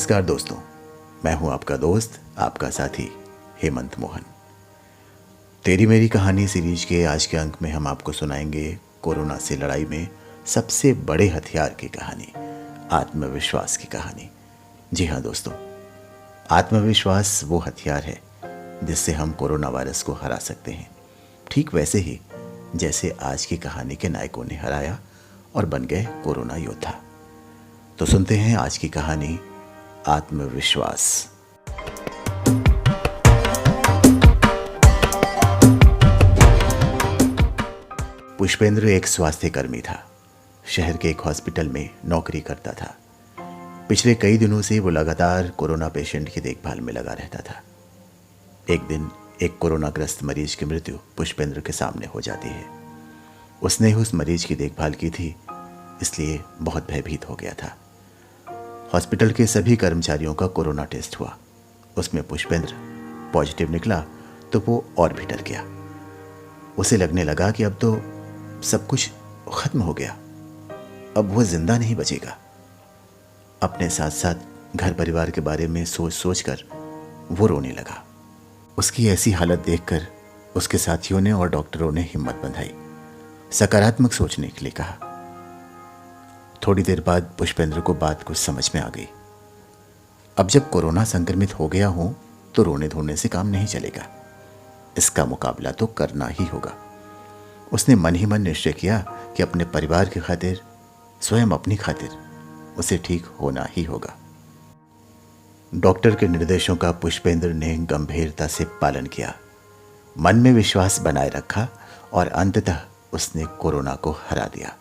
नमस्कार दोस्तों, मैं हूं आपका दोस्त, आपका साथी हेमंत मोहन। तेरी मेरी कहानी सीरीज के आज के अंक में हम आपको सुनाएंगे कोरोना से लड़ाई में सबसे बड़े हथियार की कहानी, आत्मविश्वास की कहानी। जी हाँ दोस्तों, आत्मविश्वास वो हथियार है जिससे हम कोरोना वायरस को हरा सकते हैं, ठीक वैसे ही जैसे आज की कहानी के नायकों ने हराया और बन गए कोरोना योद्धा। तो सुनते हैं आज की कहानी, आत्मविश्वास। पुष्पेंद्र एक स्वास्थ्य कर्मी था। शहर के एक हॉस्पिटल में नौकरी करता था। पिछले कई दिनों से वो लगातार कोरोना पेशेंट की देखभाल में लगा रहता था। एक दिन एक कोरोनाग्रस्त मरीज की मृत्यु पुष्पेंद्र के सामने हो जाती है। उसने उस मरीज की देखभाल की थी, इसलिए बहुत भयभीत हो गया था। हॉस्पिटल के सभी कर्मचारियों का कोरोना टेस्ट हुआ। उसमें पुष्पेंद्र पॉजिटिव निकला तो वो और भी डर गया। उसे लगने लगा कि अब तो सब कुछ खत्म हो गया, अब वो जिंदा नहीं बचेगा। अपने साथ साथ घर परिवार के बारे में सोच सोच कर वो रोने लगा। उसकी ऐसी हालत देखकर उसके साथियों ने और डॉक्टरों ने हिम्मत बंधाई, सकारात्मक सोचने के लिए कहा। थोड़ी देर बाद पुष्पेंद्र को बात कुछ समझ में आ गई। अब जब कोरोना संक्रमित हो गया हूं तो रोने धोने से काम नहीं चलेगा, इसका मुकाबला तो करना ही होगा। उसने मन ही मन निश्चय किया कि अपने परिवार की खातिर, स्वयं अपनी खातिर उसे ठीक होना ही होगा। डॉक्टर के निर्देशों का पुष्पेंद्र ने गंभीरता से पालन किया, मन में विश्वास बनाए रखा और अंततः उसने कोरोना को हरा दिया।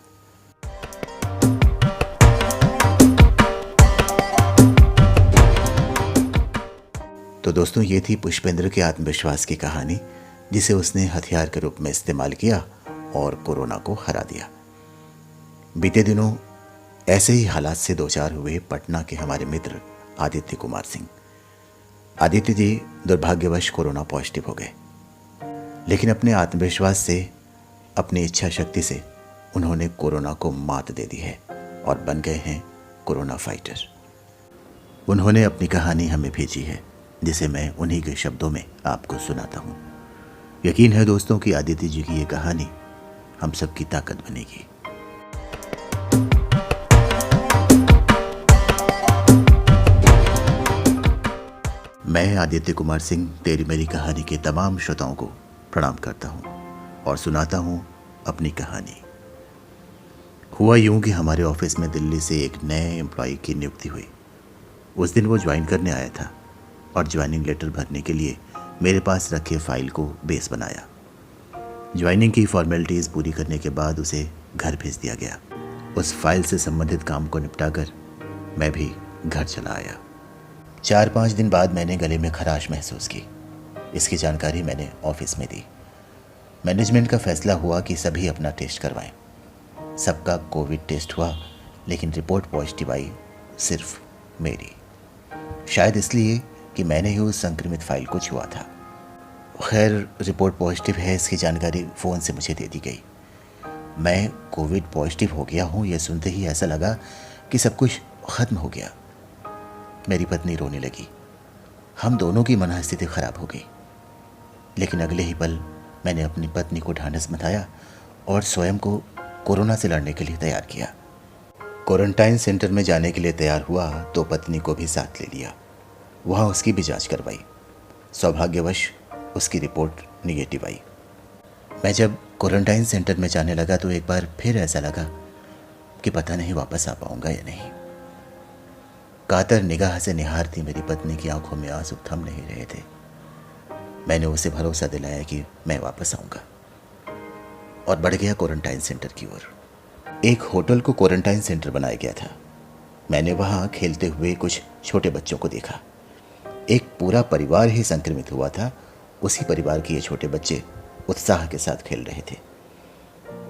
तो दोस्तों, ये थी पुष्पेंद्र के आत्मविश्वास की कहानी, जिसे उसने हथियार के रूप में इस्तेमाल किया और कोरोना को हरा दिया। बीते दिनों ऐसे ही हालात से दो चार हुए पटना के हमारे मित्र आदित्य कुमार सिंह। आदित्य जी दुर्भाग्यवश कोरोना पॉजिटिव हो गए, लेकिन अपने आत्मविश्वास से, अपनी इच्छा शक्ति से उन्होंने कोरोना को मात दे दी है और बन गए हैं कोरोना फाइटर। उन्होंने अपनी कहानी हमें भेजी है, जिसे मैं उन्हीं के शब्दों में आपको सुनाता हूँ। यकीन है दोस्तों कि आदित्य जी की ये कहानी हम सबकी ताकत बनेगी। मैं आदित्य कुमार सिंह तेरी मेरी कहानी के तमाम श्रोताओं को प्रणाम करता हूँ और सुनाता हूँ अपनी कहानी। हुआ यूं कि हमारे ऑफिस में दिल्ली से एक नए एम्प्लॉय की नियुक्ति हुई। उस दिन वो ज्वाइन करने आया था और ज्वाइनिंग लेटर भरने के लिए मेरे पास रखे फाइल को बेस बनाया। ज्वाइनिंग की फॉर्मेलिटीज़ पूरी करने के बाद उसे घर भेज दिया गया। उस फाइल से संबंधित काम को निपटाकर मैं भी घर चला आया। 4-5 दिन बाद मैंने गले में खराश महसूस की। इसकी जानकारी मैंने ऑफिस में दी। मैनेजमेंट का फैसला हुआ कि सभी अपना टेस्ट करवाएं। सबका कोविड टेस्ट हुआ, लेकिन रिपोर्ट पॉजिटिव आई सिर्फ मेरी। शायद इसलिए कि मैंने ही उस संक्रमित फाइल को छुआ था। खैर, रिपोर्ट पॉजिटिव है, इसकी जानकारी फ़ोन से मुझे दे दी गई। मैं कोविड पॉजिटिव हो गया हूँ, यह सुनते ही ऐसा लगा कि सब कुछ ख़त्म हो गया। मेरी पत्नी रोने लगी। हम दोनों की मनस्थिति ख़राब हो गई। लेकिन अगले ही पल मैंने अपनी पत्नी को ढांढस बंधाया और स्वयं को कोरोना से लड़ने के लिए तैयार किया। क्वारंटाइन सेंटर में जाने के लिए तैयार हुआ तो पत्नी को भी साथ ले लिया। वहाँ उसकी भी जांच करवाई। सौभाग्यवश उसकी रिपोर्ट निगेटिव आई। मैं जब क्वारंटाइन सेंटर में जाने लगा तो एक बार फिर ऐसा लगा कि पता नहीं वापस आ पाऊंगा या नहीं। कातर निगाह से निहारती मेरी पत्नी की आंखों में आंसू थम नहीं रहे थे। मैंने उसे भरोसा दिलाया कि मैं वापस आऊंगा और बढ़ गया क्वारंटाइन सेंटर की ओर। एक होटल को क्वारंटाइन सेंटर बनाया गया था। मैंने वहाँ खेलते हुए कुछ छोटे बच्चों को देखा। एक पूरा परिवार ही संक्रमित हुआ था। उसी परिवार के ये छोटे बच्चे उत्साह के साथ खेल रहे थे।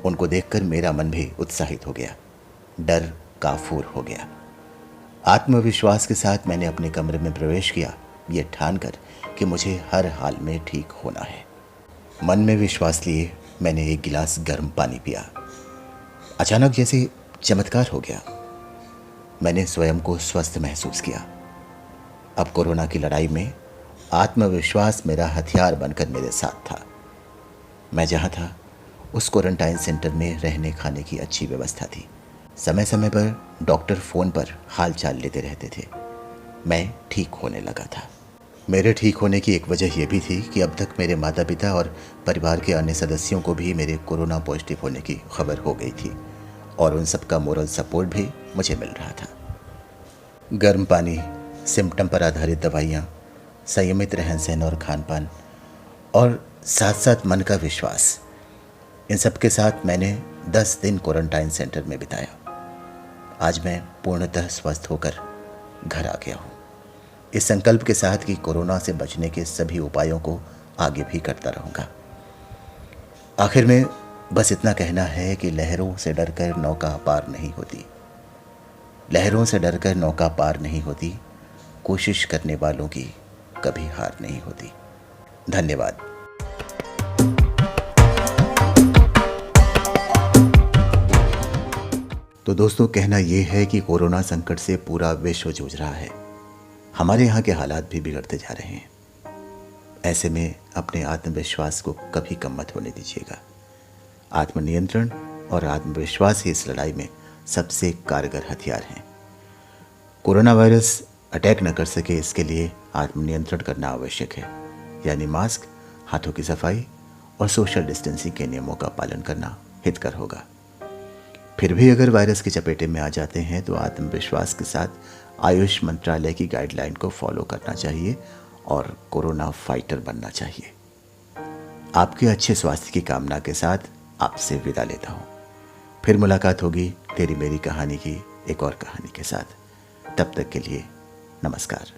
उनको देखकर मेरा मन भी उत्साहित हो गया, डर काफूर हो गया। आत्मविश्वास के साथ मैंने अपने कमरे में प्रवेश किया, ये ठानकर कि मुझे हर हाल में ठीक होना है। मन में विश्वास लिए मैंने एक गिलास गर्म पानी पिया। अचानक जैसे चमत्कार हो गया। मैंने स्वयं को स्वस्थ महसूस किया। अब कोरोना की लड़ाई में आत्मविश्वास मेरा हथियार बनकर मेरे साथ था। मैं जहाँ था उस क्वारंटाइन सेंटर में रहने खाने की अच्छी व्यवस्था थी। समय समय पर डॉक्टर फ़ोन पर हाल चाल लेते रहते थे। मैं ठीक होने लगा था। मेरे ठीक होने की एक वजह यह भी थी कि अब तक मेरे माता पिता और परिवार के अन्य सदस्यों को भी मेरे कोरोना पॉजिटिव होने की खबर हो गई थी और उन सब का मोरल सपोर्ट भी मुझे मिल रहा था। गर्म पानी, सिम्टम पर आधारित दवाइयाँ, संयमित रहन सहन और खान पान और साथ साथ मन का विश्वास, इन सब के साथ मैंने 10 दिन क्वारंटाइन सेंटर में बिताया। आज मैं पूर्णतः स्वस्थ होकर घर आ गया हूँ, इस संकल्प के साथ कि कोरोना से बचने के सभी उपायों को आगे भी करता रहूँगा। आखिर में बस इतना कहना है कि लहरों से डरकर नौका पार नहीं होती। लहरों से डरकर नौका पार नहीं होती, कोशिश करने वालों की कभी हार नहीं होती। धन्यवाद। तो दोस्तों, कहना ये है कि कोरोना संकट से पूरा विश्व जूझ रहा है। हमारे यहाँ के हालात भी बिगड़ते जा रहे हैं। ऐसे में अपने आत्मविश्वास को कभी कम मत होने दीजिएगा। आत्मनियंत्रण और आत्मविश्वास ही इस लड़ाई में सबसे कारगर हथियार हैं। कोरोना वायरस अटैक न कर सके, इसके लिए आत्मनियंत्रण करना आवश्यक है, यानी मास्क, हाथों की सफाई और सोशल डिस्टेंसिंग के नियमों का पालन करना हितकर होगा। फिर भी अगर वायरस की चपेटे में आ जाते हैं तो आत्मविश्वास के साथ आयुष मंत्रालय की गाइडलाइन को फॉलो करना चाहिए और कोरोना फाइटर बनना चाहिए। आपके अच्छे स्वास्थ्य की कामना के साथ आपसे विदा लेता हूँ। फिर मुलाकात होगी तेरी मेरी कहानी की एक और कहानी के साथ। तब तक के लिए नमस्कार।